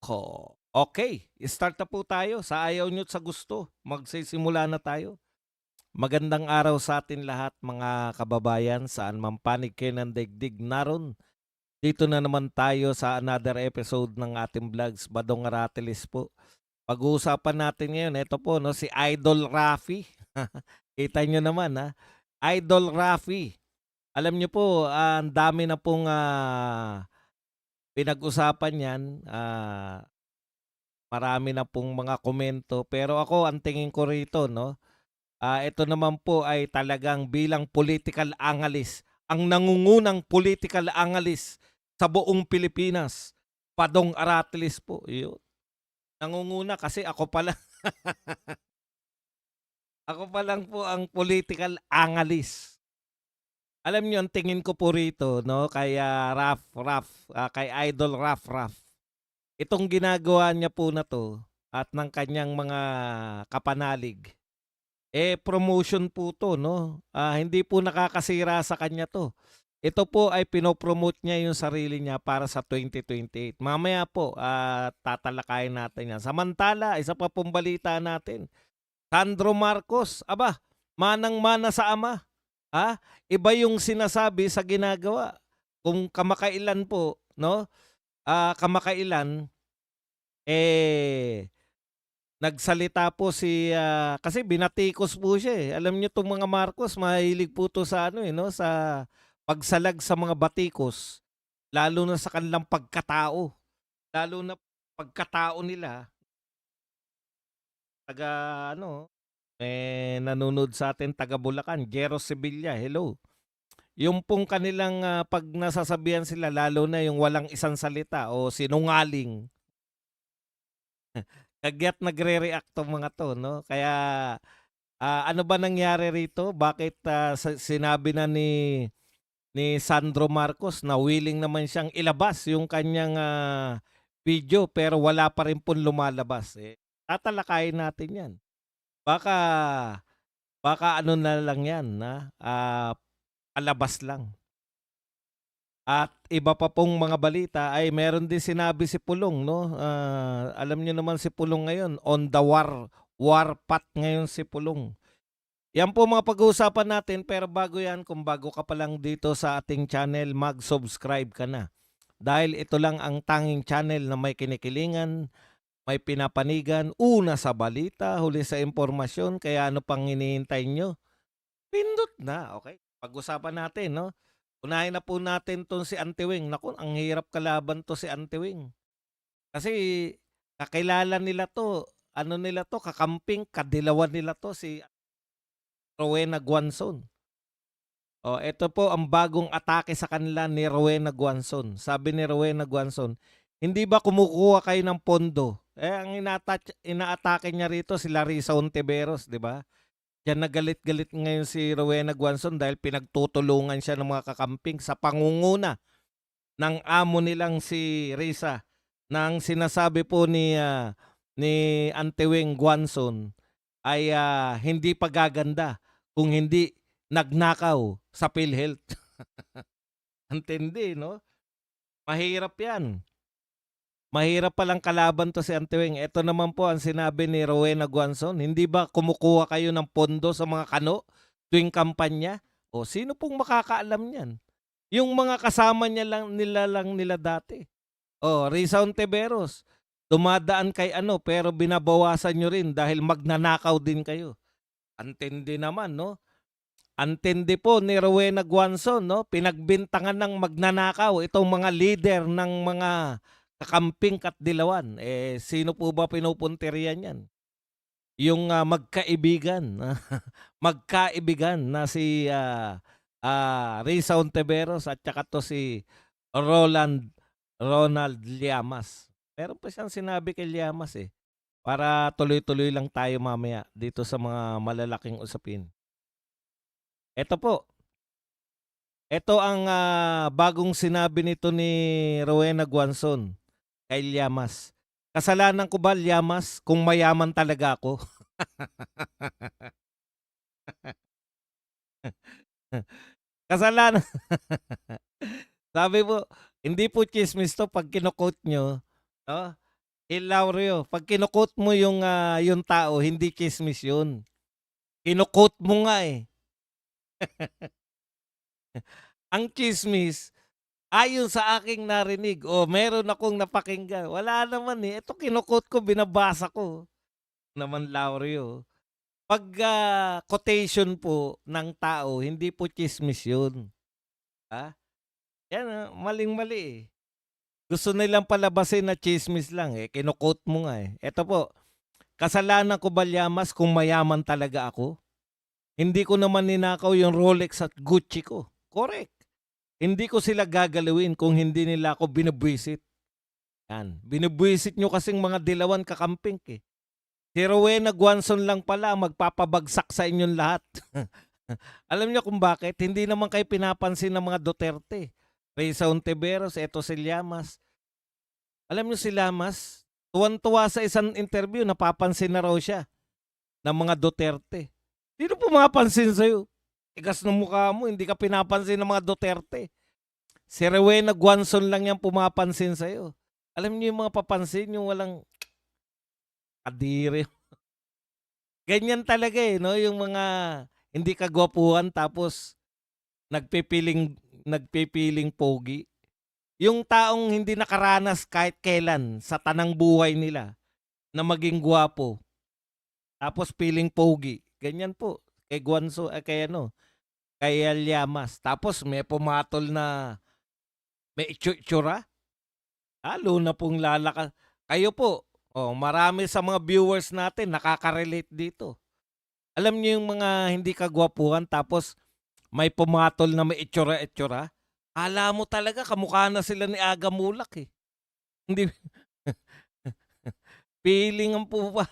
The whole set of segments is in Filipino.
Okay, start na po tayo. Sa ayaw nyo't sa gusto, magsisimula na tayo. Magandang araw sa atin lahat mga kababayan, saan man panig kayo ng daigdig naron. Dito na naman tayo sa another episode ng ating vlogs, Badong Aratilis po. Pag-uusapan natin ngayon, ito po, no, si Idol Rafi. Kita nyo naman, ha? Idol Rafi. Alam nyo po, ang dami na pong pinag-usapan yan. Marami na pong mga komento, pero ako ang tingin ko rito 'no, ito naman po ay talagang bilang political analyst, ang nangungunang political analyst sa buong Pilipinas, Padong Aratlis po, iyon. Nangunguna kasi ako pa lang ako pa lang po ang political analyst. Alam niyo ang tingin ko po rito 'no, kay, kay Idol Raf, itong ginagawa niya po na 'to at ng kanyang mga kapanalig. Promotion po 'to 'no, hindi po nakakasira sa kanya 'to. Ito po ay pino-promote niya yung sarili niya para sa 2028. Mamaya po, tatalakayin natin yan. Samantala, isa pa pong balita natin, Sandro Marcos, aba, manang-mana sa ama. Iba yung sinasabi sa ginagawa. Kung kamakailan po 'no, kamakailan, eh nagsalita po si, kasi binatikos po siya, eh. Alam niyo 'tong mga Marcos mahilig po 'to sa ano, eh, 'no, sa pagsalag sa mga batikos, lalo na sa kanilang pagkatao. Lalo na pagkatao nila, taga ano, nanonood sa atin taga Bulacan, Jero Sevilla, hello. Yung pong kanilang, 'pag nasasabihan sila lalo na yung walang isang salita o sinungaling, kagyat nagre-react 'tong mga 'to 'no. Kaya ano ba nangyari rito? Bakit, sinabi na ni Sandro Marcos na willing naman siyang ilabas yung kanyang, video pero wala pa rin pong lumalabas, tatalakayin natin 'yan. Baka baka ano na lang 'yan palabas lang. At iba pa pong mga balita ay meron din sinabi si Pulong 'no, alam niyo naman si Pulong ngayon on the war path ngayon si Pulong. Yan po mga pag-uusapan natin pero bago yan, kung bago ka pa lang dito sa ating channel, mag-subscribe ka na. Dahil ito lang ang tanging channel na may kinikilingan, may pinapanigan, una sa balita, huli sa impormasyon, kaya ano pang hinihintay nyo? Pindot na, okay? Pag-usapan natin, no? Unahin na po natin tong si Antiwing. Naku, ang hirap kalaban to si Antiwing. Kasi kakilala nila to, ano nila to, kakamping, kadilawan nila to, si Rowena Guanzon. Ito po ang bagong atake sa kanila ni Rowena Guanzon. Sabi ni Rowena Guanzon, "Hindi ba kumukuha kayo ng pondo?" Ang inaatake niya rito si Larissa Ontiveros, 'di ba? Diyan na galit-galit ngayon si Rowena Guanzon dahil pinagtutulungan siya ng mga kakamping sa pangunguna ng amo nilang si Risa. Nang sinasabi po ni Anteweng Guanzon ay, hindi pa gaganda kung hindi nagnakaw sa PhilHealth. Ang tindi 'no? Mahirap 'yan. Mahirap palang kalaban 'to si Antiweng. Ito naman po ang sinabi ni Rowena Guanzon, "Hindi ba kumukuha kayo ng pondo sa mga kano tuwing kampanya?" O sino pong makakaalam niyan? Yung mga kasama nila dati. Risa Ontiveros, dumadaan kay ano pero binabawasan niyo rin dahil magnanakaw din kayo. Ang tindi naman 'no? Ang tindi po ni Rowena Guanzon 'no, pinagbintangan ng magnanakaw itong mga lider ng mga kakamping Katdilawan. Sino po ba pinupuntirya niyan? Yung, magkaibigan, magkaibigan na si, Risa Ontiveros at saka 'to si Ronald Llamas. Meron pa siyang sinabi kay Llamas, para tuloy-tuloy lang tayo mamaya dito sa mga malalaking usapin. Eto po. Ito ang, bagong sinabi nito ni Rowena Guanzon kay Llamas. "Kasalanan ko ba, Llamas, kung mayaman talaga ako?" Kasalanan sabi po, hindi po tsismis 'to 'pag kino-quote niyo, 'no? Hilario, 'pag kino-quote mo yung tao, hindi tsismis yun. Kino-quote mo nga, eh. Ang tsismis, ayon sa aking narinig o meron akong napakinggan, wala naman, eh. Ito kino-quote ko, binabasa ko. Naman Laureo. 'Pag, quotation po ng tao, hindi po tsismis yun, ah. Yan, maling-mali, eh. Gusto nilang palabasin na tsismis lang, eh, kino-quote mo nga, eh. Eto po, kasalanan ko ba Llamas kung mayaman talaga ako? Hindi ko naman ninakaw yung Rolex at Gucci ko. Correct. Hindi ko sila gagalawin kung hindi nila ako binubwisit. Yan. Binubwisit nyo kasing mga dilawan kakamping, eh. Si Rowena Guanzon lang pala ang magpapabagsak sa inyong lahat. Alam niyo kung bakit? Hindi naman kayo pinapansin ng mga Duterte. Reza Ontiveros, eto si Llamas. Alam niyo si Llamas, tuwan-tuwa sa isang interview, napapansin na raw siya ng mga Duterte. Sino pumapansin sa'yo? Tigas ng mukha mo, hindi ka pinapansin ng mga Duterte. Si Rowena Guanzon lang yan pumapansin sa'yo. Alam niyo yung mga papansin, yung walang kadiri. Ganyan talaga, eh, no? Yung mga hindi kagwapuhan tapos nagpipiling nagpipiling pogi. Yung taong hindi nakaranas kahit kailan sa tanang buhay nila na maging gwapo tapos piling pogi. Ganyan po kay kay ano, kay Llamas. Tapos may pumatol na may itsura. Lalo na pong kayo po, marami sa mga viewers natin nakaka-relate dito. Alam niyo yung mga hindi kagwapuhan tapos may pumatol na may itsura-itsura? Akala mo talaga kamukha na sila ni Aga Mulak, eh. Hindi feeling po ba?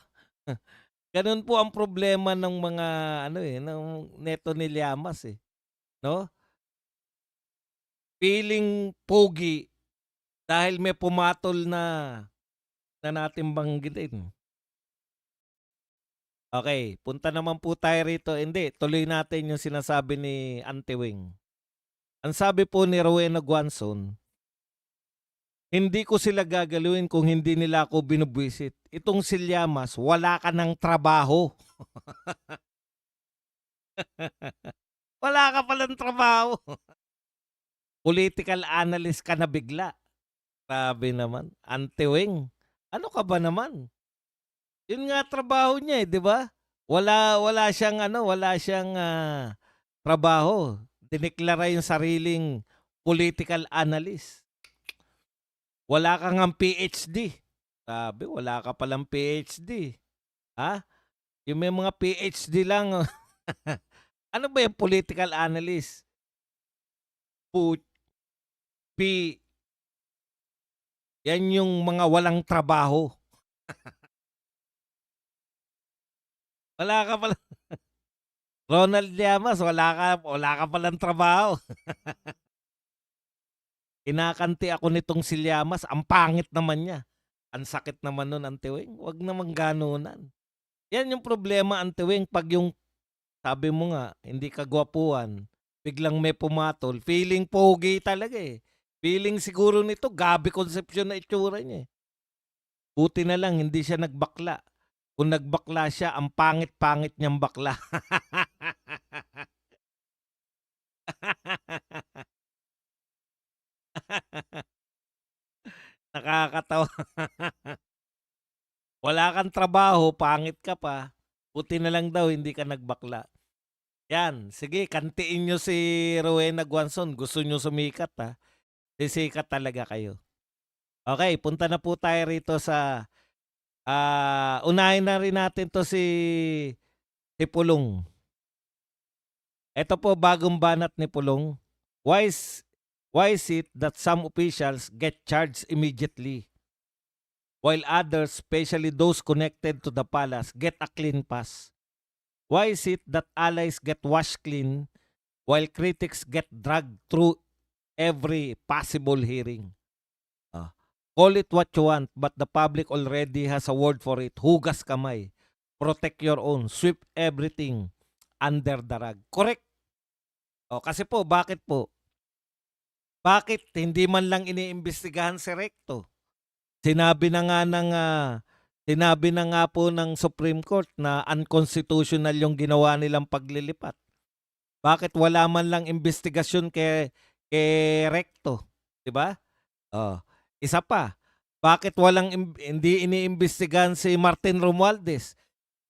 Gano'n po ang problema ng mga ano, eh, neto ni Llamas, eh, 'no? Feeling pogi dahil may pumatol na natin banggitin. Okey, punta naman po tayo rito. Hindi, tuloy natin yung sinasabi ni Auntie Wing. Ang sabi po ni Rowena Guanzon, hindi ko sila gagalawin kung hindi nila ako binubwisit. Itong si Llamas, wala ka ng trabaho. Wala ka palang trabaho. Political analyst ka na bigla. Grabe naman. Auntie Wing, ano ka ba naman? Yun nga trabaho niya, eh, 'di ba? Wala siyang wala siyang, trabaho. Dineklara yung sariling political analyst. Wala ka ngang PhD. Sabi, wala ka palang PhD. Ha? Yung may mga PhD lang. Ano ba yung political analyst? Pu P yan yung mga walang trabaho. Wala ka pala Ronald Llamas, wala ka palang trabaho. Kinakanti ako nitong si Llamas, ang pangit naman niya. Ang sakit naman nun, Auntie Weng. Wag naman ganunan. Yan yung problema, Auntie Weng, 'pag yung sabi mo nga, hindi kagwapuhan, biglang may pumatol, feeling pogi talaga, eh. Feeling siguro nito Gabby Concepcion na itsura niya, eh. Buti na lang hindi siya nagbakla. Kung nagbakla siya, ang pangit-pangit niyang bakla. Nakakatawa. Wala kang trabaho, pangit ka pa. Buti na lang daw hindi ka nagbakla. Yan, sige kantiin niyo si Rowena Guanzon, gusto niyo sumikat, sisikat talaga kayo. Okey, punta na po tayo rito sa, unahin na rin natin 'to si Pulong. Eto po bagong banat ni Pulong. Why is why is it that some officials get charged immediately, while others, especially those connected to the palace, get a clean pass? Why is it that allies get washed clean while critics get dragged through every possible hearing? Ah, call it what you want, but the public already has a word for it. Hugas kamay. Protect your own. Sweep everything under the rug. Correct. Kasi po, bakit po? Bakit hindi man lang iniimbestigahan si Recto? Sinabi na nga ng, sinabi na nga po ng Supreme Court na unconstitutional yung ginawa nilang paglilipat. Bakit wala man lang investigasyon kay Recto, 'di ba? Oh, isa pa, bakit walang hindi iniimbestigahan si Martin Romualdez?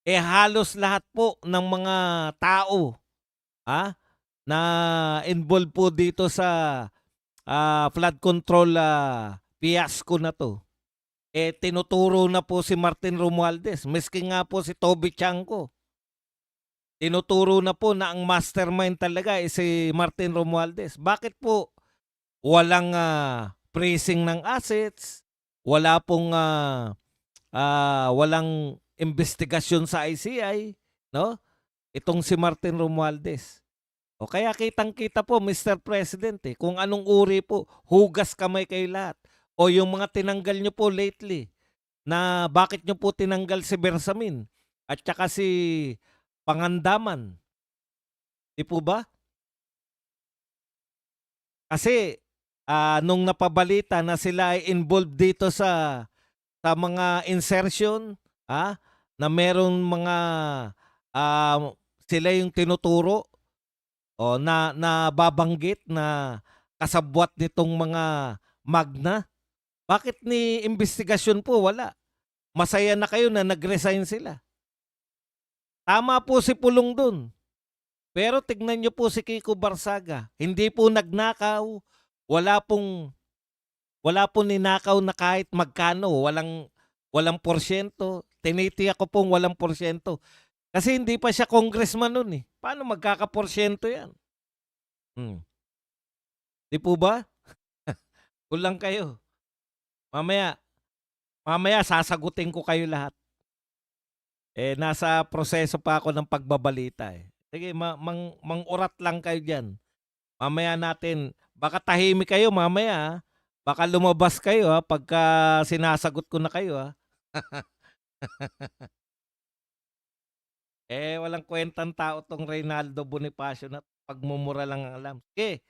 Eh, halos lahat po ng mga tao, ah, na involved po dito sa, flood control, fiasco na 'to, eh, tinuturo na po si Martin Romualdez, maski nga po si Toby Chanco. Tinuturo na po na ang mastermind talaga, eh, si Martin Romualdez. Bakit po walang, freezing ng assets, wala pong, walang investigasyon sa ICI, 'no? Itong si Martin Romualdez. O kaya kitang-kita po, Mr. President, eh, kung anong uri po, hugas kamay kayo lahat. O yung mga tinanggal nyo po lately, na bakit nyo po tinanggal si Bersamin at saka si Pangandaman, 'di po ba? Kasi, nung napabalita na sila ay involved dito sa mga insertion, na merong mga, sila yung tinuturo o na nababanggit na kasabwat nitong mga magna. Bakit ni investigasyon po wala? Masaya na kayo na nag-resign sila. Tama po si Pulong dun. Pero tignan niyo po si Kiko Barsaga, hindi po nagnakaw, wala pong ninakaw na kahit magkano, walang walang porsiyento. Tinitiyak ko pong walang porsiyento. Kasi hindi pa siya congressman nun, eh. Paano magkakaporsiyento 'yan? Hmm, 'di po ba? Kulang kayo. Mamaya mamaya sasagutin ko kayo lahat. Eh, nasa proseso pa ako ng pagbabalita, eh. Sige mang-urat lang kayo diyan. Mamaya natin baka tahimik kayo mamaya, baka lumabas kayo, pagka sinasagot ko na kayo, Eh, walang kuwentang tao 'tong Reynaldo Bonifacio na 'to, pagmumura lang ang alam. Sige,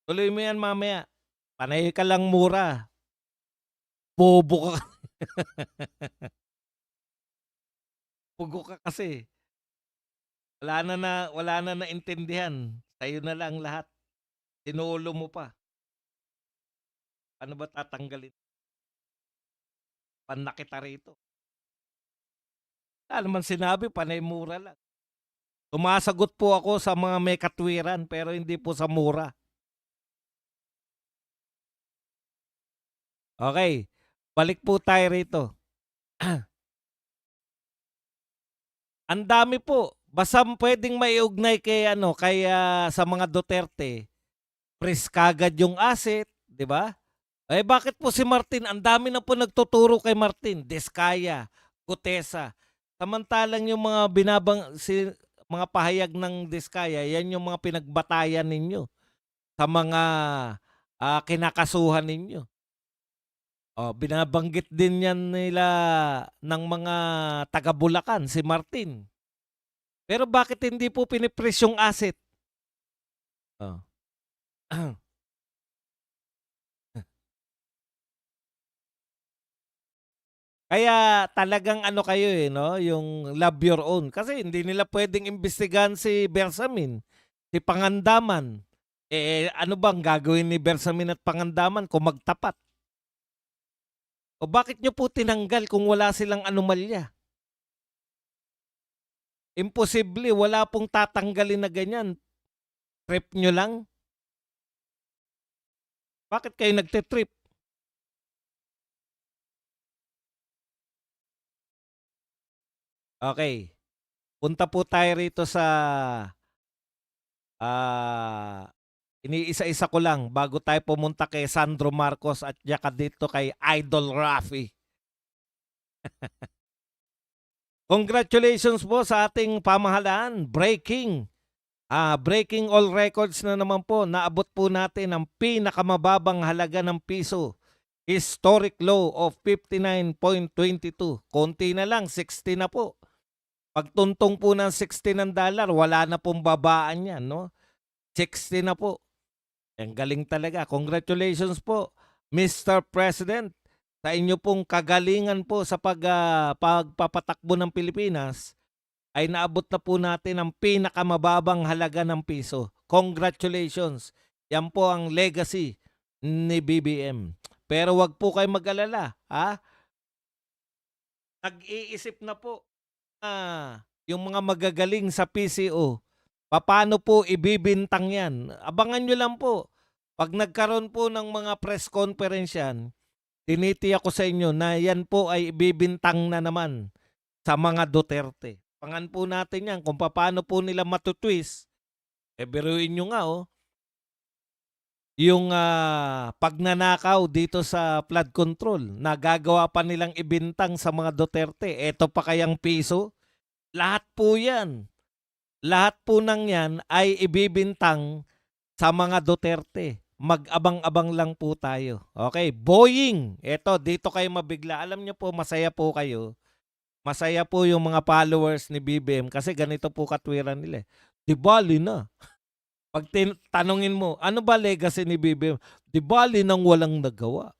tuloy mo 'yan mamaya. Panay ka lang mura, bobo ka pugo ka kasi. Wala na naintindihan, sa'yo na lang lahat, sinulo mo pa. Paano ba tatanggalin pan na kita rito? Wala naman sinabi, panay mura lang. Sumasagot po ako sa mga may katwiran pero hindi po sa mura. Okey, balik po tayo rito. Ang dami po, basta puwedeng maiugnay kay ano, sa mga Duterte, freeze kaagad yung asset, 'di ba? Eh, bakit po si Martin, ang dami na po nagtuturo kay Martin, Diskaya, Gutesa. Samantalang yung mga mga pahayag ng Diskaya, yan yung mga pinagbatayan ninyo sa mga, kinakasuhan ninyo. Oh, binabanggit din yan nila ng mga taga Bulacan, si Martin. Pero bakit hindi po pinipress yung asset? Oh. Kaya talagang ano kayo, eh, 'no, yung love your own. Kasi hindi nila puwedeng imbestigahan si Bersamin, si Pangandaman. Eh, ano bang gagawin ni Bersamin at Pangandaman kung magtapat? O bakit niyo po tinanggal kung wala silang anomalya? Imposible, wala pong tatanggalin na ganyan, trip niyo lang. Bakit kayo nagte-trip? Okey, punta po tayo rito sa, ah iniisa-isa ko lang bago tayo pumunta kay Sandro Marcos at tsaka dito kay Idol Rafi. Congratulations po sa ating pamahalaan. Breaking all records na naman po. Naabot po natin ang pinakamababang halaga ng piso. Historic low of 59.22. Konti na lang, 60 na po. Pagtuntong po ng 60 ng dollar, wala na pong babaan yan, no? 60 na po. Ang galing talaga. Congratulations po, Mr. President. sa inyo pong kagalingan po sa pagpapatakbo ng Pilipinas, ay naabot na po natin ang pinakamababang halaga ng piso. Congratulations! Yan po ang legacy ni BBM. Pero wag po kayo mag-alala, ha? Nag-iisip na po yung mga magagaling sa PCO. Paano po ibibintang yan? Abangan nyo lang po. Pag nagkaroon po ng mga press conference yan, tinitiyak ko sa inyo na yan po ay ibibintang na naman sa mga Duterte. Pangan po natin yan kung paano po nila matutwist. Biruin nyo nga yung pagnanakaw dito sa flood control na gagawa pa nilang ibintang sa mga Duterte. Eto pa kayang piso? Lahat po yan. Lahat po ng yan ay ibibintang sa mga Duterte. Mag-abang-abang lang po tayo. Okay, Boying. Eto, dito kayo mabigla. Alam nyo po, masaya po kayo. Masaya po yung mga followers ni BBM kasi ganito po katwiran nila. Di bali na. Pag tanungin mo, ano ba legacy ni BBM? Di bali nang walang nagawa.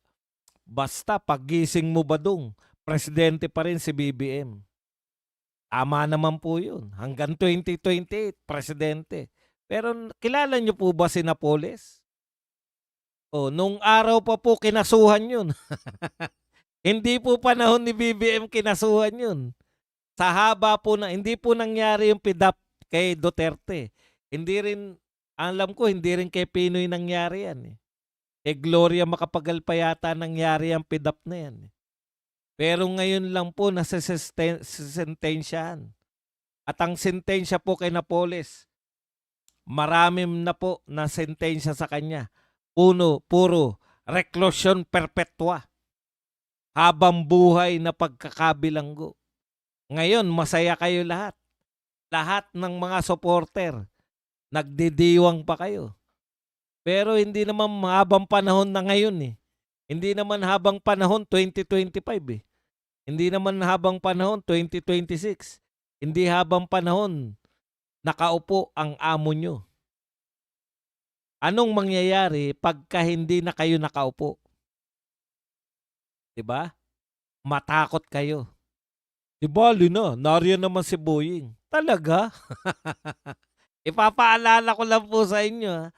Basta paggising mo ba dong, presidente pa rin si BBM. Tama naman po yun. Hanggang 2028, presidente. Pero kilala nyo po ba si Napoles? Nung araw pa po kinasuhan yun. Hindi po panahon ni BBM kinasuhan yun. Sa haba po na, hindi po nangyari yung PDAP kay Duterte. Hindi rin, alam ko, hindi rin kay Pinoy nangyari yan. Gloria Macapagal pa yata nangyari ang PDAP na yan. Pero ngayon lang po nasisentensyahan. At ang sentensya po kay Napoles, marami na po na sentensya sa kanya. Puro reclusion perpetua. Habang buhay na pagkakabilanggo. Ngayon, masaya kayo lahat. Lahat ng mga supporter, nagdidiwang pa kayo. Pero hindi naman habang panahon na ngayon eh. Hindi naman habang panahon 2025 eh. Hindi naman habang panahon 2026. Hindi habang panahon nakaupo ang amo nyo. Anong mangyayari pagka hindi na kayo nakaupo? Diba? Matakot kayo. Diba, Lina? Nariyan naman si Boying. Talaga? Ipapaalala ko lang po sa inyo.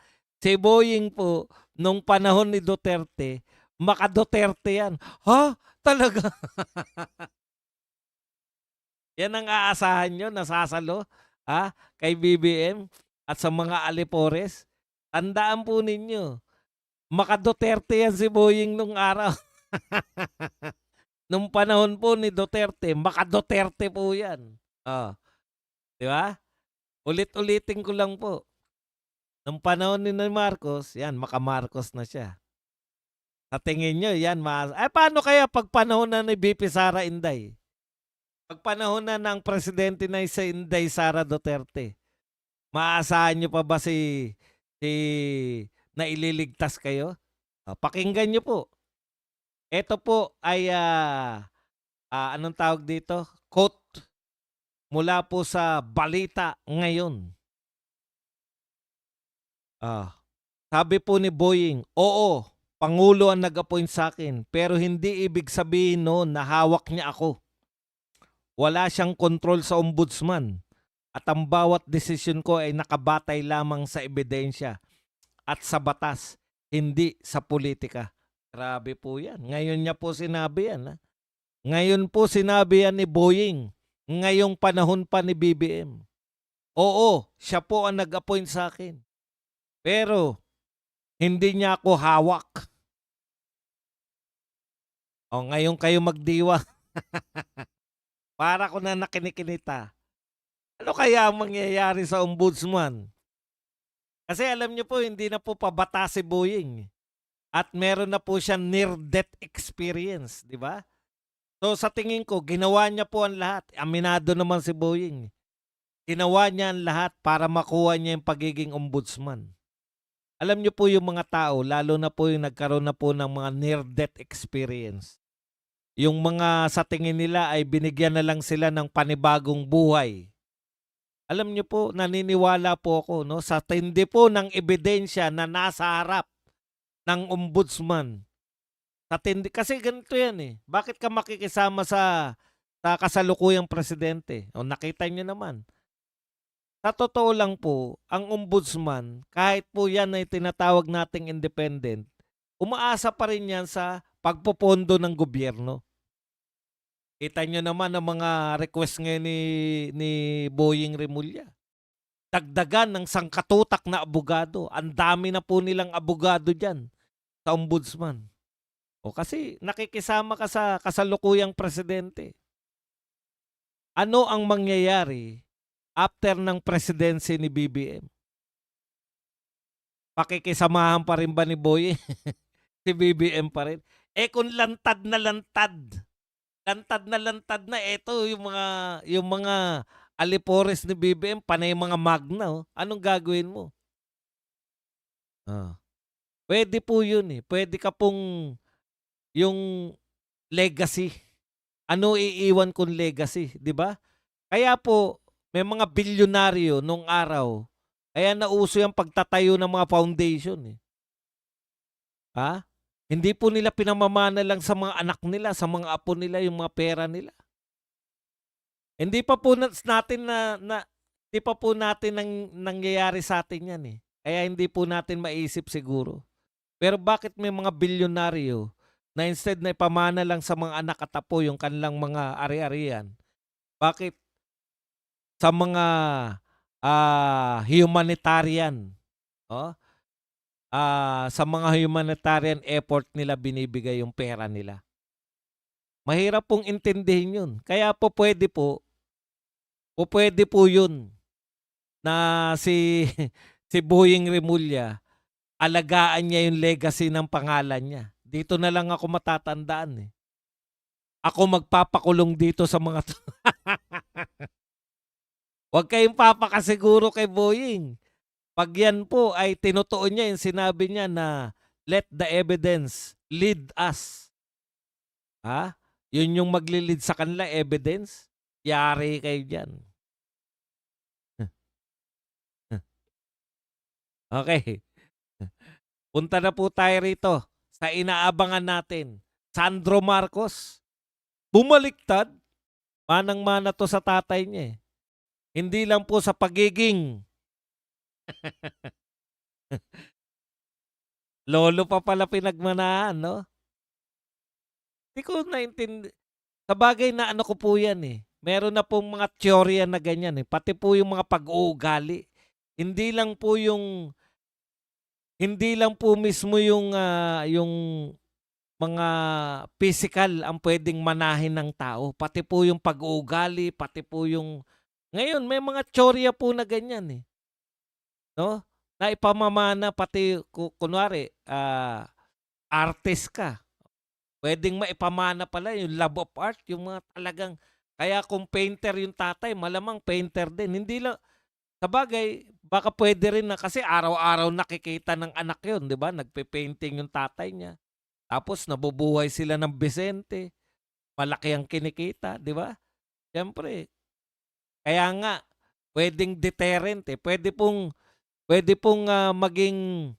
Si Boying po, nung panahon ni Duterte, maka-Duterte yan. Ha? Talaga? Yan ang aasahan nyo, nasasalo kay BBM at sa mga alipores. Tandaan po ninyo, maka-Duterte yan si Boying nung araw. Nung panahon po ni Duterte, maka-Duterte po yan. Di ba? Ulit-ulitin ko lang po. Nung panahon ni Marcos, yan, maka-Marcos na siya. Sa tingin nyo, yan, paano kaya pag panahon na ni BP Sara Inday? Pag panahon na ng presidente na si Inday Sara Duterte, maasahan nyo pa ba na ililigtas kayo? Pakinggan nyo po. Ito po ay, anong tawag dito? Quote mula po sa Balita Ngayon. Sabi po ni Boying, oo, Pangulo ang nag-appoint sa akin, pero hindi ibig sabihin noon na hawak niya ako. Wala siyang kontrol sa ombudsman at ang bawat desisyon ko ay nakabatay lamang sa ebidensya at sa batas, hindi sa politika. Grabe po yan. Ngayon niya po sinabi yan. Ngayon po sinabi yan ni Boying. Ngayong panahon pa ni BBM. Oo, siya po ang nag-appoint sa akin. Pero, hindi niya ako hawak. Ngayon kayo magdiwa. Para ko na nakinikinita. Ano kaya ang mangyayari sa ombudsman? Kasi alam niyo po, hindi na po pabata si Boying. At meron na po siya near-death experience, di ba? So sa tingin ko, ginawa niya po ang lahat. Aminado naman si Boying. Ginawa niya ang lahat para makuha niya yung pagiging ombudsman. Alam niyo po yung mga tao, lalo na po yung nagkaroon na po ng mga near-death experience. Yung mga sa tingin nila ay binigyan na lang sila ng panibagong buhay. Alam niyo po, naniniwala po ako sa tindi po ng ebidensya na nasa harap ng ombudsman. Sa tindi kasi ganito 'yan, eh, bakit ka makikisama sa kasalukuyang presidente? O nakita niyo naman. Sa totoo lang po, ang ombudsman, kahit po 'yan ay tinatawag nating independent, umaasa pa rin 'yan sa pagpopondo ng gobyerno. Kita niyo naman ang mga request ngayon ni Boying Remulla. Dagdagan ng sangkatutak na abogado. Ang dami na po nilang abogado diyan sa ombudsman. O kasi nakikisama ka sa kasalukuyang presidente. Ano ang mangyayari after ng presidency ni BBM? Pakikisamahan pa rin ba ni Boying si BBM pa rin? Eh kung lantad na lantad na eto yung mga alipores ni BBM panay mga magna, oh. Anong gagawin mo? Ah. Pwede po yun, eh. Pwede ka pong yung legacy. Ano iiwan kong legacy, 'di ba? Kaya po may mga bilyonaryo nung araw, kaya nauso yung pagtatayo ng mga foundation, eh. Ha? Hindi po nila pinamamana lang sa mga anak nila, sa mga apo nila yung mga pera nila. Hindi pa po natin hindi pa po natin nangyayari sa atin 'yan, eh. Kaya hindi po natin maisip siguro. Pero bakit may mga bilyonaryo na instead na ipamana lang sa mga anak at apo yung kanilang mga ari-arian, bakit sa mga, humanitarian, oh, sa mga humanitarian effort nila binibigay yung pera nila? Mahirap pong intindihin yun. Kaya po pupuwede po yun na si si Boying Remulla, alagaan niya yung legacy ng pangalan niya. Dito na lang ako matatandaan, eh. Ako magpapakulong dito sa mga 'to. Huwag kayong papakasiguro kay Boying. 'Pag yan po ay tinutuon niya yung sinabi niya na, "Let the evidence lead us." Ha? Yun yung maglilid sa kanila, evidence? Yari kayo diyan. Okey. Punta na po tayo rito sa inaabangan natin, Sandro Marcos. Bumaliktad, manang-mana 'to sa tatay niya, eh. Hindi lang po sa pagiging lolo pa pala pinagmanahan, 'no? Di ko sabagay na ano ko po 'yan, eh, meron na pong mga teorya na ganyan, eh, pati po yung mga pag-uugali. Hindi lang po yung hindi lang po mismo yung mga physical ang puwedeng manahin ng tao, pati po yung pag-uugali, pati po yung ngayon may mga teorya po na ganyan, eh, 'no? Na ipamamana pati kunwari, artist ka. Puwedeng maipamana pala yung love of art, yung mga talagang kaya kung painter yung tatay malamang painter din. Hindi lang sabagay baka puwede rin na kasi araw-araw nakikita ng anak yun, 'di ba? Nagpe-painting yung tatay niya. Tapos nabubuhay sila ng Vicente, malaki ang kinikita, 'di ba? Siyempre, kaya nga puwedeng deterrent, eh. Puwede pong, maging,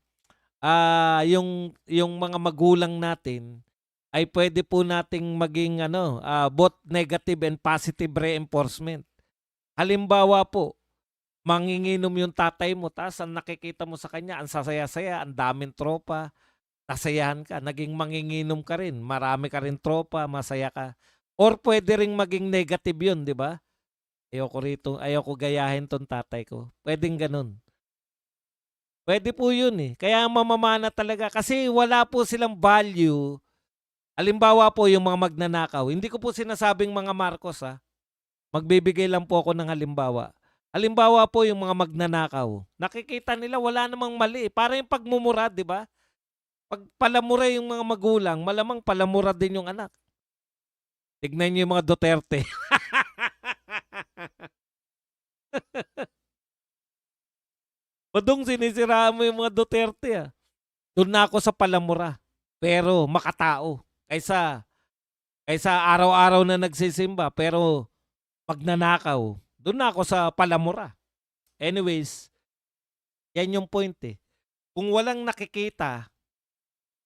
yung mga magulang natin ay puwede po nating maging ano, both negative and positive reinforcement. Halimbawa po, manginginom yung tatay mo ta's ang nakikita mo sa kanya ang sasaya-saya, ang daming tropa, nasayahan ka, naging manginginom ka rin, marami ka rin tropa, masaya ka. Or puwede ring maging negative yun, 'di ba? Ayoko gayahin 'tong tatay ko, puwedeng gano'n. Puwede po yun, eh, kaya mamamana talaga kasi wala po silang value. Halimbawa po yung mga magnanakaw, hindi ko po sinasabing mga Marcos, magbibigay lang po ako ng halimbawa. Halimbawa po yung mga magnanakaw, nakikita nila wala namang mali, eh, parang yung pagmumura, 'di ba? 'Pag palamura yung mga magulang, malamang palamura din yung anak. Tignan niyo yung mga Duterte. Badung sinisiraan mo yung mga Duterte, Dun na ako sa palamura, pero makatao. Kaysa kaysa araw-araw na nagsisimba pero magnanakaw, dun na ako sa palamura. Anyways, yan yung point, eh. Kung walang nakikita,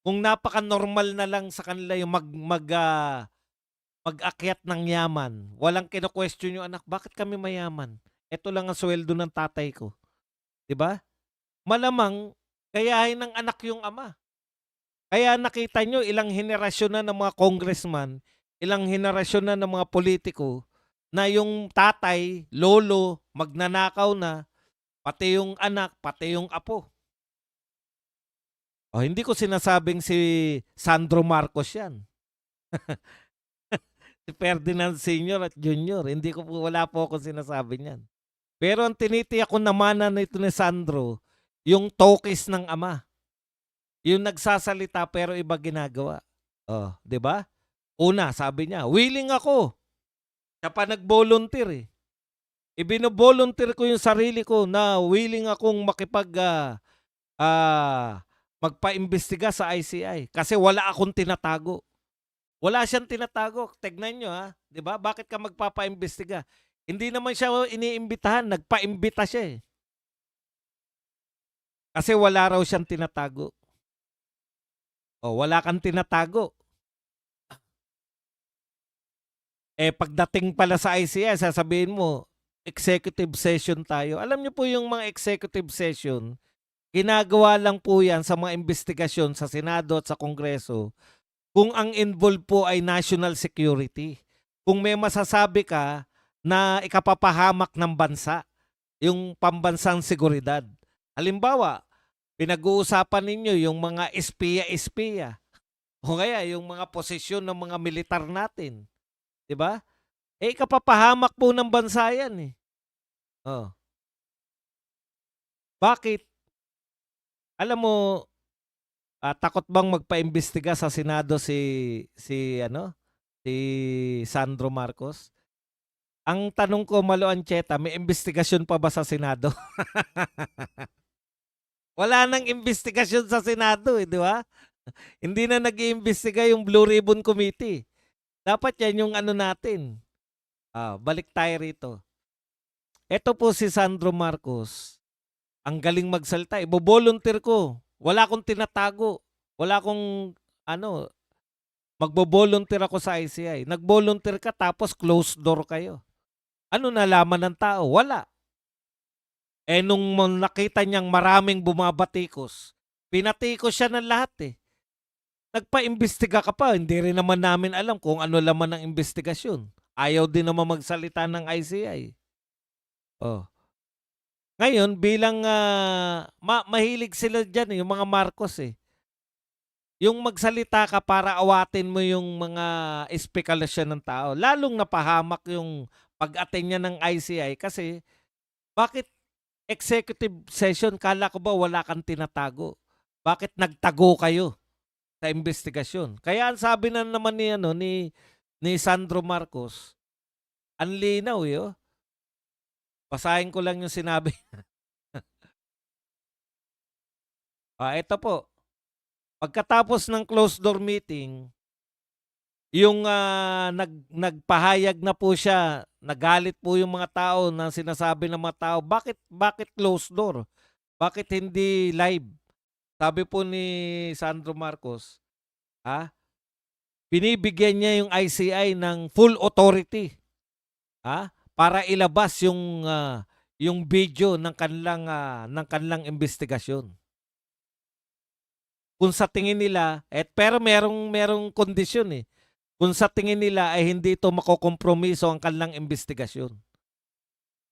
Kung napaka-normal na lang sa kanila yung mag-akyat ng yaman, walang kino-question yung anak, "Bakit kami mayaman? Eto lang ang suweldo ng tatay ko." 'Di ba? Malamang gayahin ng anak yung ama. Kaya nakita niyo ilang henerasyon na ng mga congressman, ilang henerasyon na ng mga politiko na yung tatay, lolo, magnanakaw na, pati yung anak, pati yung apo. Oh, hindi ko sinasabing si Sandro Marcos 'yan. Si Ferdinand Senior at Junior, hindi ko po wala po akong sinasabi niyan. Pero ang tinitiyak ko namana nito ni Sandro, yung tokis ng ama. Yung nagsasalita pero iba ginagawa. Oh, 'di ba? Una, sabi niya, willing ako. Siya pa nag-volunteer eh. Ibino-volunteer ko yung sarili ko na willing akong magpa-imbestiga sa ICI kasi wala akong tinatago. Wala siyang tinatago. Tignan nyo ha. 'Di ba? Bakit ka magpapa-imbestiga? Hindi naman siya iniimbitahan, nagpa-imbita siya eh. Kasi wala raw siyang tinatago. O, wala kang tinatago. Eh, pagdating pala sa ICI, sasabihin mo, executive session tayo. Alam niyo po yung mga executive session, ginagawa lang po yan sa mga investigasyon sa Senado at sa Kongreso kung ang involved po ay national security. Kung may masasabi ka na ikapapahamak ng bansa, yung pambansang seguridad. Halimbawa, pinag-uusapan ninyo yung mga espiya-espiya o kaya yung mga posisyon ng mga militar natin. 'Di ba? Eh, ikapapahamak po ng bansa yan eh. Oh. Bakit? Alam mo, takot bang magpaimbestiga sa Senado si Sandro Marcos? Ang tanong ko, Malo Ancheta, may investigasyon pa ba sa Senado? Wala nang investigasyon sa Senado eh, di ba? Hindi na nag-iimbestiga yung Blue Ribbon Committee. Dapat yan yung ano natin. Balik tayo rito. Ito po si Sandro Marcos. Ang galing magsalita. Ibo-volunteer ko. Wala akong tinatago. Wala akong ano, magbo-volunteer ako sa ICI. Nag-volunteer ka tapos closed door kayo. Ano nalaman ng tao? Wala. Eh nung nakita niyang maraming bumabatikos, pinatikos siya ng lahat eh. Nagpa-imbestiga ka pa, hindi rin naman namin alam kung ano laman ng investigasyon. Ayaw din naman magsalita ng ICI. Oh. Ngayon, bilang mahilig sila dyan, yung mga Marcos eh. Yung magsalita ka para awatin mo yung mga espekulasyon ng tao. Lalong napahamak yung pag-attend niya ng ICI kasi bakit executive session? Kala ko ba wala kang tinatago? Bakit nagtago kayo sa investigasyon? Kaya ang sabi na naman ni Sandro Marcos, ang linaw eh. Oh. Basahin ko lang yung sinabi. Ito po. Pagkatapos ng closed door meeting, yung nagpahayag na po siya, nagalit po yung mga tao na sinasabi ng mga tao, bakit closed door? Bakit hindi live? Sabi po ni Sandro Marcos, binibigyan niya yung ICI ng full authority, para ilabas yung video ng kanilang investigasyon. Kung sa tingin nila, pero merong kondisyon eh. Kung sa tingin nila ay hindi ito makokompromiso ang kanilang investigasyon.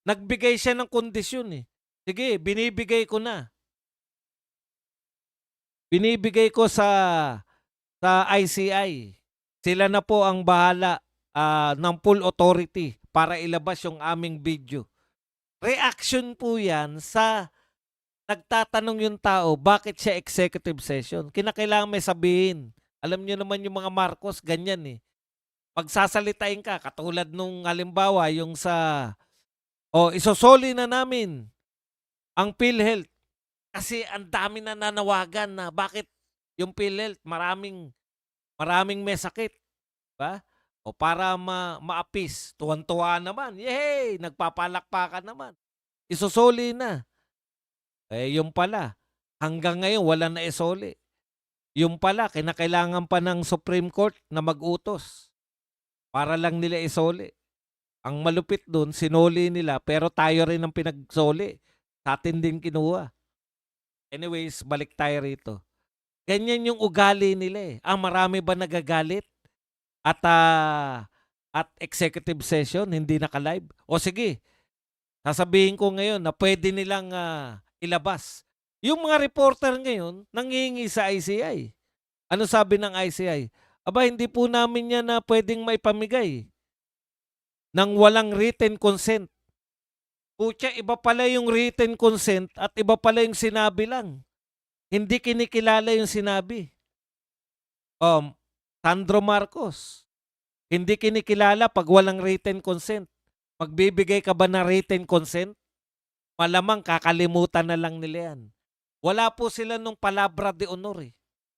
Nagbigay siya ng kondisyon eh. Sige, binibigay ko na. Binibigay ko sa ICI. Sila na po ang bahala ng full authority para ilabas yung aming video. Reaction po yan sa nagtatanong yung tao, bakit siya executive session? Kinakailangan may sabihin. Alam niyo naman yung mga Marcos, ganyan eh. Pagsasalitain ka, katulad nung halimbawa, yung isosoli na namin ang PhilHealth. Kasi ang dami na nanawagan na bakit yung PhilHealth, maraming may sakit. Diba? O para maapis, tuwan-tuwa naman. Yay! Nagpapalakpakan naman. Isosoli na. Eh, yung pala, hanggang ngayon, wala na isoli. Yung pala kinakailangan pa ng Supreme Court na mag-utos para lang nila isoli. Ang malupit dun sinoli nila pero tayo rin ang pinagsoli. Sa'tin din kinuha. Anyways, balik tayo rito. Ganyan yung ugali nila, eh. Marami ba nagagalit at executive session hindi naka-live? O sige, sasabihin ko ngayon na pwede nilang, ilabas. Yung mga reporter ngayon nanghihingi sa ICI. Ano sabi ng ICI? Aba, hindi po namin yan na pwedeng maipamigay ng walang written consent. Putya, iba pala yung written consent at iba pala yung sinabi lang. Hindi kinikilala yung sinabi. Sandro Marcos, hindi kinikilala pag walang written consent. Magbibigay ka ba ng written consent? Malamang kakalimutan na lang nila yan. Wala po sila nung palabra de honor, eh.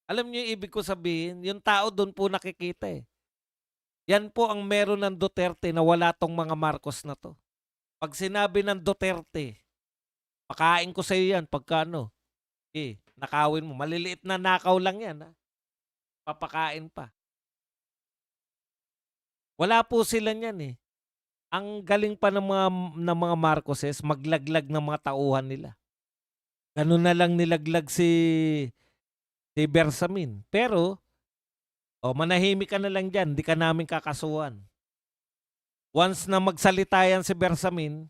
Alam niyo yung ibig ko sabihin? Yung tao doon po nakikita, eh. Yan po ang meron ng Duterte na wala tong mga Marcos na to. Pag sinabi ng Duterte, pakain ko sa iyo yan pagka ano, nakawin mo. Maliliit na nakaw lang yan, ha? Papakain pa. Wala po sila niyan, eh. Ang galing pa ng mga Marcoses maglaglag ng mga tauhan nila. Ganun na lang nilaglag si Bersamin. Pero, manahimik ka na lang dyan, di ka namin kakasuhan. Once na magsalita yan si Bersamin,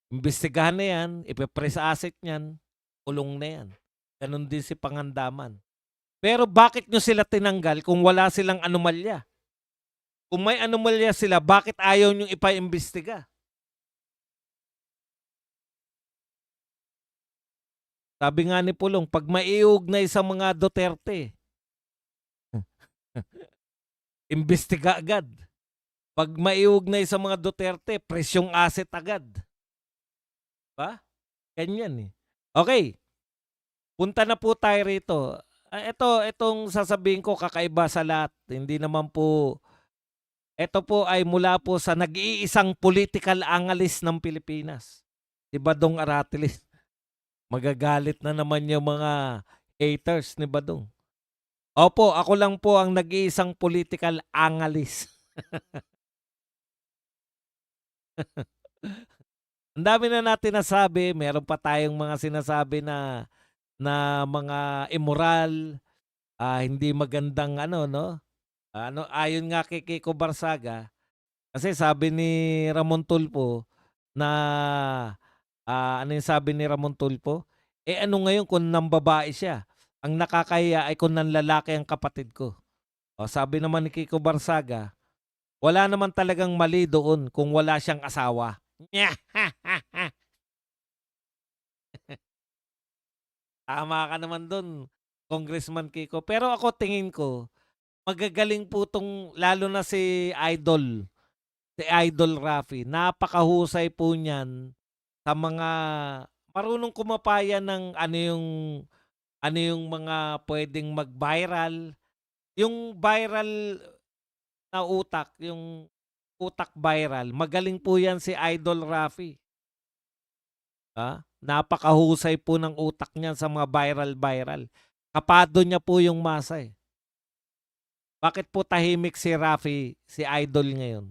imbestigahan na yan, ipipress asset niyan, kulong na yan. Ganun din si Pangandaman. Pero bakit nyo sila tinanggal kung wala silang anomalya? Kung may anomalya sila, bakit ayaw nyo ipa-imbestiga? Sabi nga ni Pulong, pag maiugnay sa mga Duterte, imbestiga agad. Pag maiugnay sa mga Duterte, presyong asset agad. Ba? Ganyan, eh. Okay. Punta na po tayo rito. Itong sasabihin ko kakaiba sa lahat. Hindi naman po, ito po ay mula po sa nag-iisang political analyst ng Pilipinas. Si Badong Aratilis. Magagalit na naman yung mga haters ni Badong. Opo, ako lang po ang nag-iisang political analyst. Ang dami na natin nasabi, meron pa tayong mga sinasabi na mga immoral, hindi magandang ano, no? Ayon nga kay Kiko Barsaga, kasi sabi ni Ramon Tulfo na ano yung sabi ni Ramon Tulfo? Ano ngayon kung nambabae siya? Ang nakakahiya ay kung nanlalaki ang kapatid ko. Sabi naman ni Kiko Barsaga, wala naman talagang mali doon kung wala siyang asawa. Tama ka naman doon, Congressman Kiko. Pero ako tingin ko, magagaling po tong lalo na si Idol Rafi. Napakahusay po niyan sa mga marunong kumapaya ng ano yung mga pwedeng mag-viral. Yung viral na utak, yung utak viral, magaling po yan si Idol Rafi. Napakahusay po ng utak niyan sa mga viral-viral. Kapado niya po yung masa, eh. Bakit po tahimik si Rafi, si Idol ngayon?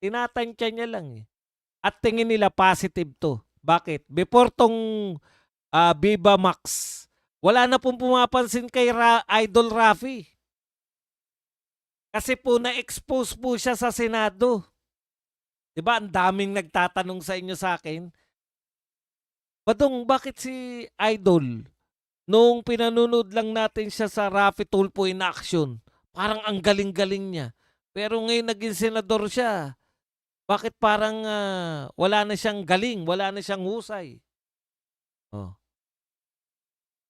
Tinatantya niya lang, eh. At tingin nila positive to. Bakit? Before tong Viva Max, wala na pong pumapansin kay Idol Rafi. Kasi po na-expose po siya sa Senado. 'Di ba? Ang daming nagtatanong sa inyo sa akin. Badong, bakit si Idol nung pinanonood lang natin siya sa Rafi Tulfo in action, parang ang galing-galing niya. Pero ngayon naging senador siya. Bakit parang wala na siyang galing, wala na siyang husay? Oh.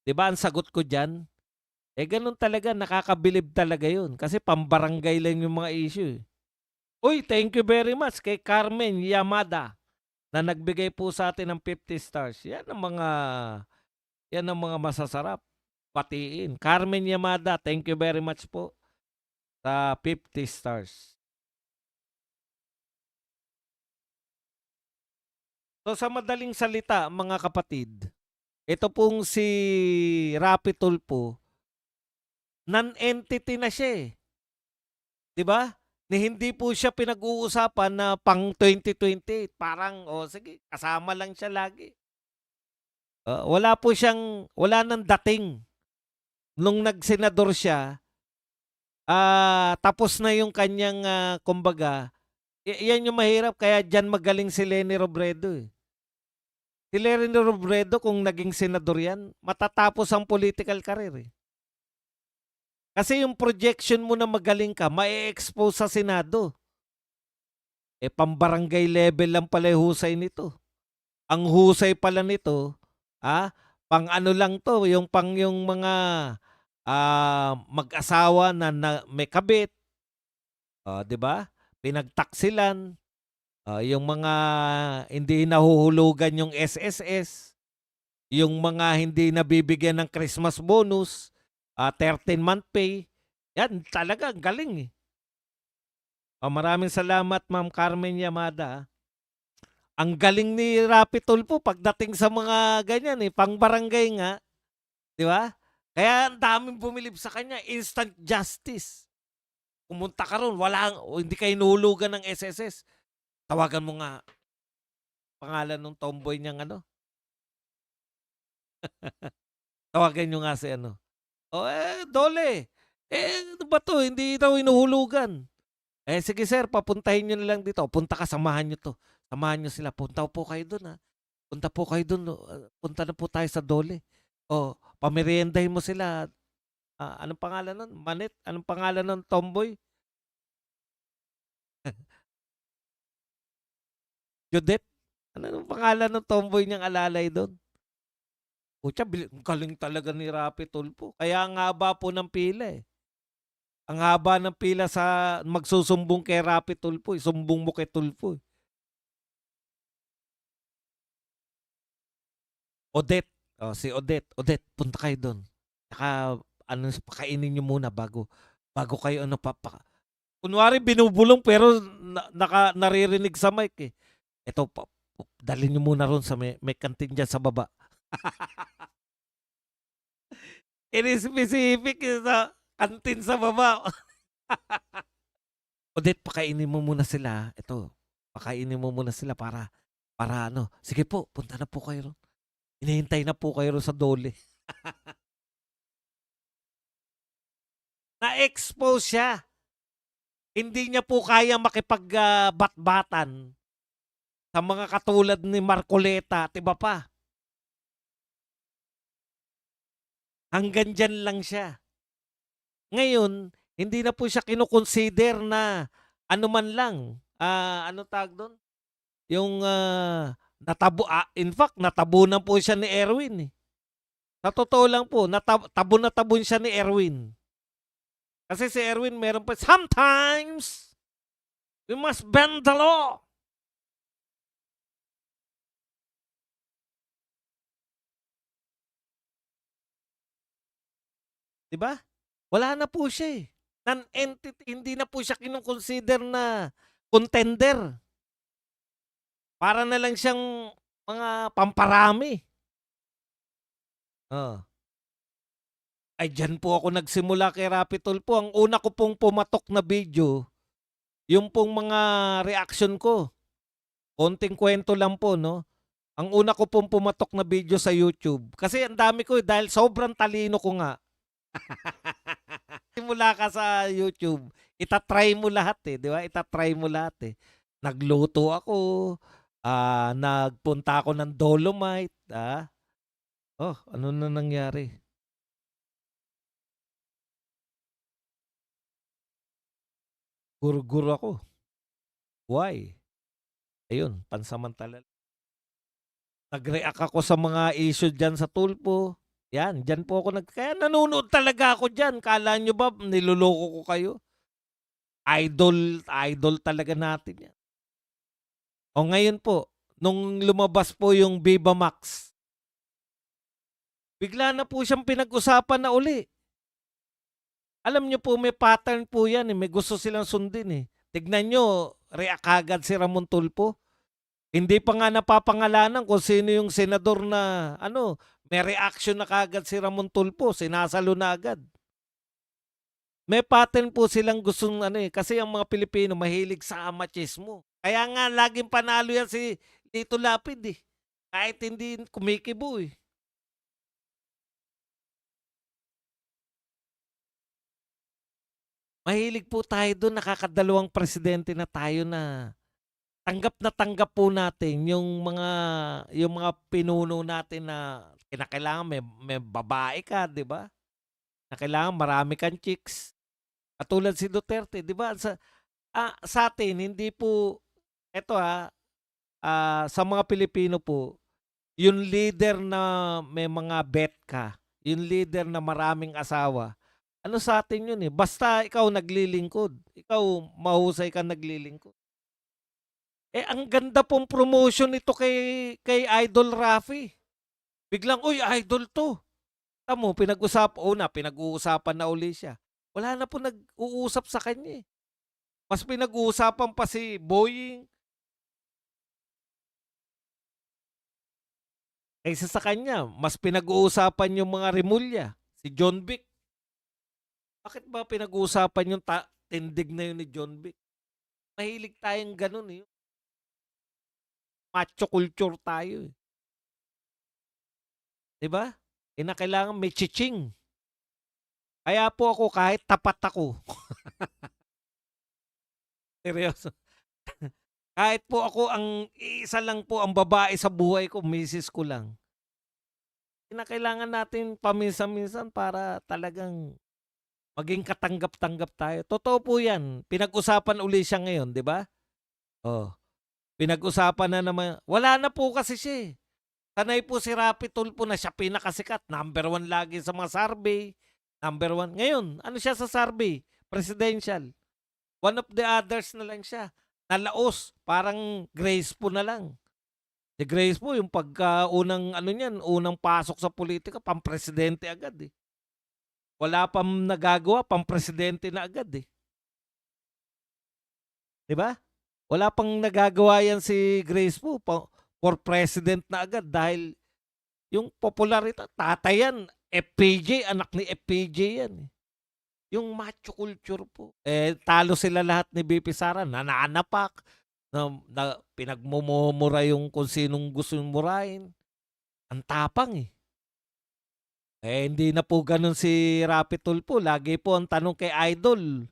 'Di ba ang sagot ko diyan? Ganun talaga, nakakabilib talaga 'yun kasi pambarangay lang yung mga issue, eh. Uy, thank you very much kay Carmen Yamada na nagbigay po sa atin ng 50 stars. Yan ang mga masasarap batiin. Carmen Yamada, thank you very much po sa 50 stars. So sa madaling salita, mga kapatid, ito pong si Rapi Tulfo, non-entity na siya eh. 'Di ba? Ni hindi po siya pinag-uusapan na pang 2028. Parang, sige, kasama lang siya lagi. Wala po siyang, wala nang dating. Nung nagsenador siya, tapos na yung kanyang, kumbaga, yan yung mahirap kaya diyan magaling si Leni Robredo eh. Si Leni Robredo kung naging senador yan, matatapos ang political career eh. Kasi yung projection mo na magaling ka, ma-expose sa Senado. Pambarangay level lang pala yung husay nito. Ang husay pala nito, pang ano lang to, yung pang yung mga mag-asawa na may kabit, 'di ba? Pinagtaksilan, yung mga hindi nahuhulugan yung SSS, yung mga hindi nabibigyan ng Christmas bonus, 13-month pay. Yan talaga ang galing eh. Maraming salamat Ma'am Carmen Yamada. Ang galing ni Rapi Tulfo pagdating sa mga ganyan eh, pang barangay nga, 'di ba? Kaya ang daming bumilib sa kanya, instant justice. Pumunta ka ron, hindi ka hinuhulugan ng SSS. Tawagan mo nga pangalan ng tomboy niyang ano. Tawagan niyo nga si ano. Dole. Ano ba to? Hindi daw hinuhulugan. Sige sir, papuntahin niyo na lang dito. Punta ka, samahan niyo to. Samahan niyo sila. Punta po kayo doon Punta po kayo doon. Punta na po tayo sa Dole. Pameriendahin mo sila. Anong pangalan nun? Manit? Anong pangalan ng tomboy? Judith? Anong pangalan ng tomboy niyang alalay doon? Putya, galing talaga ni Rapi Tulfo. Kaya ang haba po ng pila eh. Ang haba ng pila sa magsusumbong kay Rapi Tulfo. Sumbong mo kay Tulfo. Odette. Si Odette. Odette, punta kayo doon. Saka, pakainin nyo muna bago kayo kunwari binubulong pero naririnig sa mic eh. Ito, dalhin nyo muna ron sa may kantin dyan sa baba. Specific sa kantin sa baba. Odette, pakainin mo muna sila. Ito, pakainin mo muna sila para ano. Sige po, punta na po kayo ron. Hinihintay na po kayo ron sa Dole. Na-expose siya. Hindi niya po kaya makipag-batbatan sa mga katulad ni Marcoleta, tiba pa. Hanggang dyan lang siya. Ngayon, hindi na po siya kinukonsider na ano man lang. Ano tawag doon? Yung in fact, natabunan po siya ni Erwin eh. Sa totoo lang po, tabon siya ni Erwin. Kasi si Erwin meron pa, sometimes, we must bend the law. Diba? Wala na po siya eh. Non-entity, hindi na po siya kinukonsider na contender. Para na lang siyang mga pamparami. Ay, dyan po ako nagsimula kay Rapi Tulfo. Ang una ko pong pumatok na video, yung pong mga reaction ko. Konting kwento lang po, no? Ang una ko pong pumatok na video sa YouTube. Kasi ang dami ko dahil sobrang talino ko nga. Simula ka sa YouTube, itatry mo lahat eh, di ba? Itatry mo lahat eh. Nagluto ako, nagpunta ako ng Dolomite, ano na nangyari? Gur ako. Why? Ayun, pansamantala. Nag-react ako sa mga issue dyan sa Tulfo. Yan, dyan po ako kaya nanonood talaga ako dyan. Kala nyo ba niloloko ko kayo? Idol talaga natin yan. Ngayon po, nung lumabas po yung Viva Max, bigla na po siyang pinag-usapan na uli. Alam nyo po, may pattern po yan. May gusto silang sundin eh. Tignan nyo, react agad si Ramon Tulfo. Hindi pa nga napapangalanan kung sino yung senador na may reaction na kagad si Ramon Tulfo. Sinasalo na agad. May pattern po silang gustong ano, eh, kasi ang mga Pilipino mahilig sa machismo. Kaya nga laging panalo yan si Lito Lapid, eh, kahit hindi kumikibo, eh. Mahilig po tayo dun, nakakadalawang presidente na tayo na tanggap po natin yung mga pinuno natin na kinakailangan may babae ka, 'di ba? Na kailangan marami kang chicks. Katulad si Duterte, 'di ba? Sa atin hindi po eto, sa mga Pilipino po, yung leader na may mga bet ka, yung leader na maraming asawa, ano sa atin yun, eh, basta ikaw naglilingkod, ikaw mahusay kang naglilingkod. Eh, ang ganda pong promotion nito kay Idol Rafi. Biglang, "Uy, idol 'to." Mo pinag-uusapan na uli siya. Wala na po nag-uusap sa kanya, eh. Mas pinag-uusapan pa si Boying kaysa sa kanya. Mas pinag-uusapan yung mga Remulla, si John Vic. Bakit ba pinag-uusapan yung tindig na yun ni John Vic? Mahilig tayong gano'n, eh, macho culture tayo, eh, 'di ba? Kailangan may chiching. Kaya po ako kahit tapat ako, seryoso. Kahit po ako ang iisa lang po ang babae sa buhay ko, misis ko lang. Kinakailangan natin paminsan-minsan para talagang maging katanggap-tanggap tayo. Totoo po 'yan. Pinag-usapan uli siya ngayon, 'di ba? Oh, pinag-usapan na naman. Wala na po kasi siya, eh. Sanay po si Rapi Tulfo na siya pinakasikat, #1 lagi sa mga survey, #1. Ngayon, ano siya sa survey? Presidential. One of the others na lang siya. Nalaos, parang Grace po na lang. Si Grace po yung pagkaunang ano niyan, unang pasok sa politika, pampresidente agad, eh. Wala pang nagagawa, pampresidente na agad, eh. 'Di ba? Wala pang nagagawa yan si Grace po, for president na agad dahil yung popularita, tatay yan, FPJ, anak ni FPJ yan, eh. Yung macho culture po. Eh, talo sila lahat ni VP Sara, nananapak, na pinagmumura yung kung sinong gusto murahin. Ang tapang, eh. Eh, hindi na po gano'n si Rapi Tulfo, lagi po ang tanong kay Idol,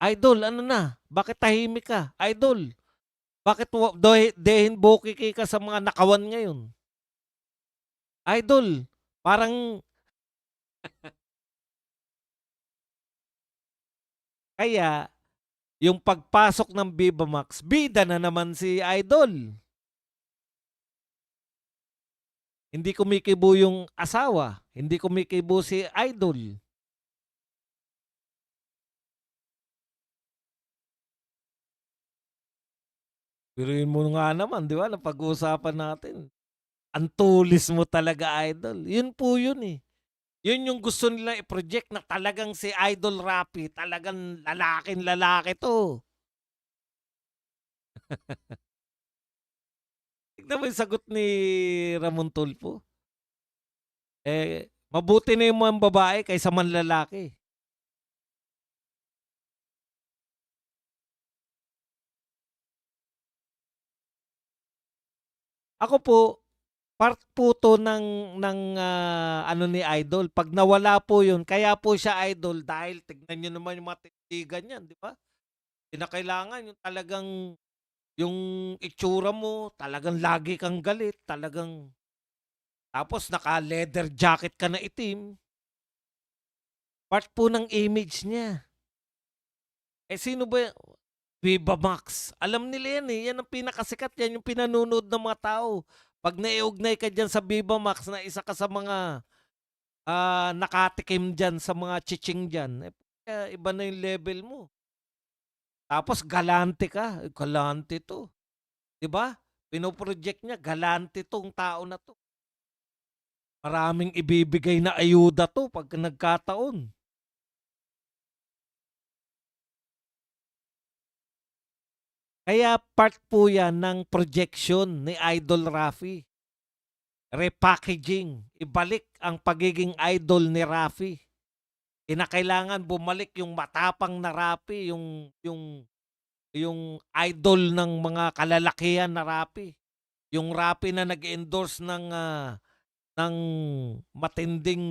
"Idol, ano na? Bakit tahimik ka? Idol, bakit deheng bokeke ka sa mga nakawan ngayon? Idol, parang." Kaya yung pagpasok ng Viva Max, bida na naman si Idol. Hindi kumikibo yung asawa, hindi kumikibo si Idol. Biruin mo nga naman, 'di ba, napag-uusapan natin. Ang tulis mo talaga, Idol. Yun po yun, eh. Yun yung gusto nila i-project na talagang si Idol Rapi, talagang lalaking-lalaki 'to. Tignan mo yung sagot ni Ramon Tulfo. Eh, mabuti na yung mga babae kaysa manlalaki. Ako po, part po 'to ng ano ni Idol. 'Pag nawala po yun, kaya po siya Idol dahil tignan niyo naman yung mga tindigan niyan, 'di ba? Kinakailangan yung talagang yung itsura mo, talagang lagi kang galit, talagang tapos naka-leather jacket ka na itim. Part po ng image niya. Eh, sino ba Viva Max. Alam nila yan, eh. Yan ang pinakasikat, yan yung pinanonood ng mga tao. 'Pag naiugnay ka diyan sa Viva Max na isa ka sa mga, nakatikim diyan sa mga chiching diyan, iba na yung level mo. Tapos galante ka, galante 'to, 'di ba? Pino-project niya, galante 'tong tao na 'to. Maraming ibibigay na ayuda 'to 'pag nagkataon. Kaya part po yan ng projection ni Idol Rafi. Repackaging, ibalik ang pagiging idol ni Rafi. Kinakailangan bumalik yung matapang na Rapi, yung idol ng mga kalalakihan na Rapi. Yung Rapi na nag-endorse ng matinding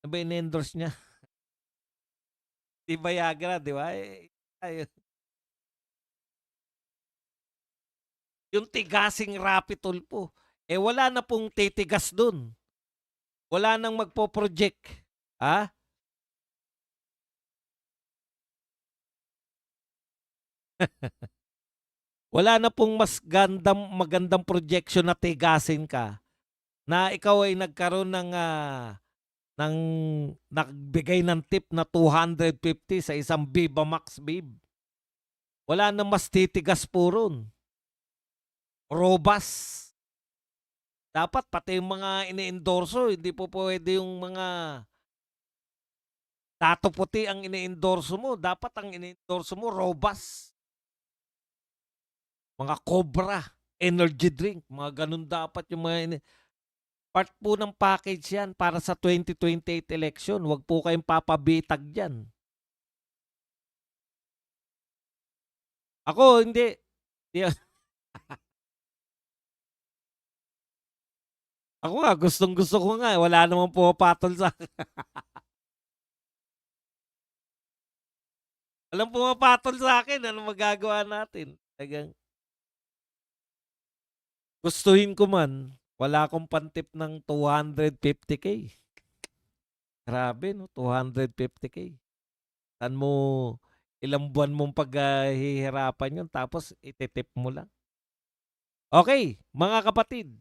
ano ba in-endorse niya? 'Di Viagra, 'di ba? Ay yung tigasing Rapi Tulfo. Wala na pong titigas dun. Wala nang magpo-project. Ha? Wala na pong magandang projection na tigasin ka na ikaw ay nagkaroon ng nagbigay ng tip na 250 sa isang Viva Max babe. Wala nang mas titigas po ron. Robust. Dapat pati yung mga ini-endorso, hindi po pwede yung mga tato puti ang ini-endorso mo. Dapat ang ini-endorso mo, robust. Mga Cobra, energy drink, mga ganun dapat yung part po ng package yan para sa 2028 election. Huwag po kayong papabitag dyan. Ako, hindi. Di- Ako nga, gustong gusto ko nga. Wala namang pumapatol sa akin. Walang pumapatol sa akin. Ano magagawa natin? Talagang gustuhin ko man, wala akong pantip ng 250K. Grabe, no? 250K. Saan mo, ilang buwan mong paghihirapan yun, tapos ititip mo lang. Okay, mga kapatid.